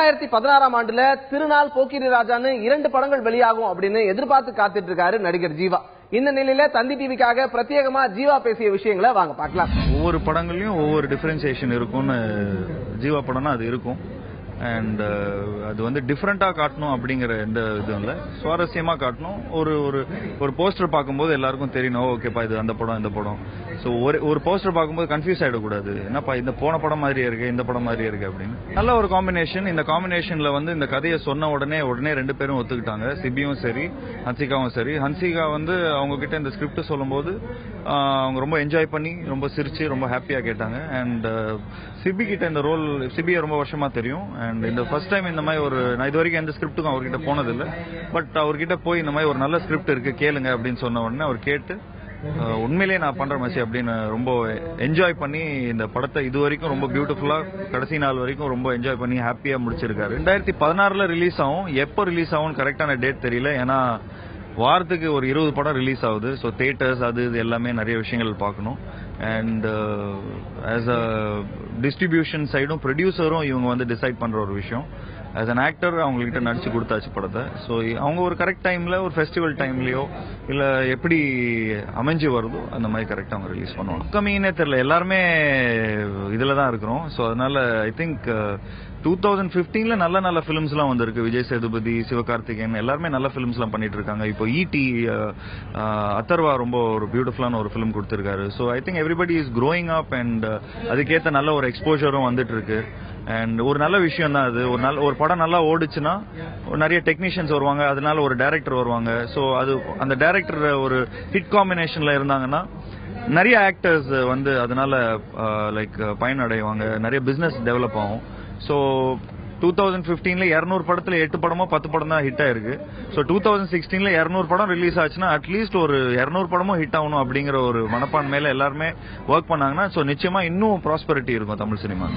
2016ஆம் ஆண்டுல திருநாள் போக்கிரி ராஜான்னு 2 படங்கள் வெளியாகும் அப்படின்னு எதிர்பார்த்து காத்துட்டு இருக்காரு நடிகர் ஜீவா. இந்த நிலையில தந்தி டிவிக்காக பிரத்யேகமா ஜீவா பேசிய விஷயங்களை வாங்க பார்க்கலாம். ஒவ்வொரு படங்கள்லயும் ஒவ்வொரு டிஃபரன்சியேஷன் இருக்கும்னு ஜீவா படம்னா அது இருக்கும். அண்ட் அது வந்து டிஃப்ரெண்டா காட்டணும் அப்படிங்கிற எந்த இதுவும் இல்லை, சுவாரஸ்யமா காட்டணும். ஒரு போஸ்டர் பார்க்கும்போது எல்லாருக்கும் தெரியணும், ஓகேப்பா இது அந்த படம் இந்த படம். ஸோ ஒரு போஸ்டர் பார்க்கும்போது கன்ஃபியூஸ் ஆகிடக்கூடாது, என்னப்பா இந்த போன படம் மாதிரியே இருக்கு இந்த படம் மாதிரியே இருக்கு அப்படின்னு. நல்ல ஒரு காம்பினேஷன். இந்த காம்பினேஷன்ல வந்து இந்த கதையை சொன்ன உடனே 2 பேரும் ஒத்துக்கிட்டாங்க, சிபியும் சரி ஹன்சிகாவும் சரி. ஹன்சிகா வந்து அவங்க கிட்ட இந்த ஸ்கிரிப்ட் சொல்லும்போது அவங்க ரொம்ப என்ஜாய் பண்ணி ரொம்ப சிரிச்சு ரொம்ப ஹாப்பியா கேட்டாங்க. அண்ட் சிபி கிட்ட இந்த ரோல், சிபியை ரொம்ப வருஷமா தெரியும். அண்ட் இந்த ஃபர்ஸ்ட் டைம் இந்த மாதிரி நான் இது வரைக்கும் எந்த ஸ்கிரிப்டுக்கும் அவர்கிட்ட போனதில்லை. பட் அவர்கிட்ட போய் இந்த மாதிரி ஒரு நல்ல ஸ்கிரிப்ட் இருக்கு கேளுங்க அப்படின்னு சொன்ன உடனே அவர் கேட்டு உண்மையிலேயே நான் பண்ற மச்சி அப்படின்னு ரொம்ப என்ஜாய் பண்ணி இந்த படத்தை இது வரைக்கும் ரொம்ப பியூட்டிஃபுல்லா கடைசி நாள் வரைக்கும் ரொம்ப என்ஜாய் பண்ணி ஹாப்பியா முடிச்சிருக்காரு. 2016 ரிலீஸ் ஆகும். எப்போ ரிலீஸ் ஆகும் கரெக்டான டேட் தெரியல, ஏன்னா வாரத்துக்கு ஒரு 20 படம் ரிலீஸ் ஆகுது. ஸோ தியேட்டர்ஸ் அது இது எல்லாமே நிறைய விஷயங்கள் பார்க்கணும். அண்ட் ஆஸ் அ டிஸ்ட்ரிபியூஷன் சைடும் ப்ரொடியூசரும் இவங்க வந்து டிசைட் பண்ற ஒரு விஷயம். ஆஸ் அன் ஆக்டர் அவங்ககிட்ட நடிச்சு கொடுத்தாச்சு படத்தை. ஸோ அவங்க ஒரு கரெக்ட் டைம்ல ஒரு ஃபெஸ்டிவல் டைம்லயோ இல்ல எப்படி அமைஞ்சு வருதோ அந்த மாதிரி கரெக்டா அவங்க ரிலீஸ் பண்ணுவாங்க. கம்மின்னே தெரியல, எல்லாருமே இதுல தான் இருக்கிறோம். ஸோ அதனால ஐ திங்க் 2015ல நல்ல பிலிம்ஸ் எல்லாம் வந்திருக்கு. விஜய் சேதுபதி, சிவகார்த்திகேயன் எல்லாருமே நல்ல பிலிம்ஸ் எல்லாம் பண்ணிட்டு இருக்காங்க. இப்போ ஈடி அத்தர்வா ரொம்ப ஒரு பியூட்டிஃபுல்லான ஒரு பிலிம் கொடுத்திருக்காரு. So I think everybody is growing up and அதுக்கேற்ற நல்ல ஒரு எக்ஸ்போஜரும் வந்துட்டு இருக்கு. அண்ட் ஒரு நல்ல விஷயம் தான் அது. ஒரு படம் நல்லா ஓடுச்சுன்னா நிறைய டெக்னீஷியன்ஸ் வருவாங்க, அதனால ஒரு டைரக்டர் வருவாங்க. ஸோ அது அந்த டைரக்டர் ஒரு ஹிட் காம்பினேஷன்ல இருந்தாங்கன்னா நிறைய ஆக்டர்ஸ் வந்து அதனால லைக் பயனடைவாங்க, நிறைய பிசினஸ் டெவலப் ஆகும். ஸோ 2015ல 200 படத்துல 8 படமோ 10 படம் தான் ஹிட் ஆயிருக்கு. ஸோ 2016ல 200 படம் ரிலீஸ் ஆச்சுன்னா அட்லீஸ்ட் ஒரு 200 படமும் ஹிட் ஆகணும் அப்படிங்கிற ஒரு மனப்பான்மையில எல்லாருமே ஒர்க் பண்ணாங்கன்னா ஸோ நிச்சயமா இன்னும் ப்ராஸ்பரிட்டி இருக்கும் தமிழ் சினிமா.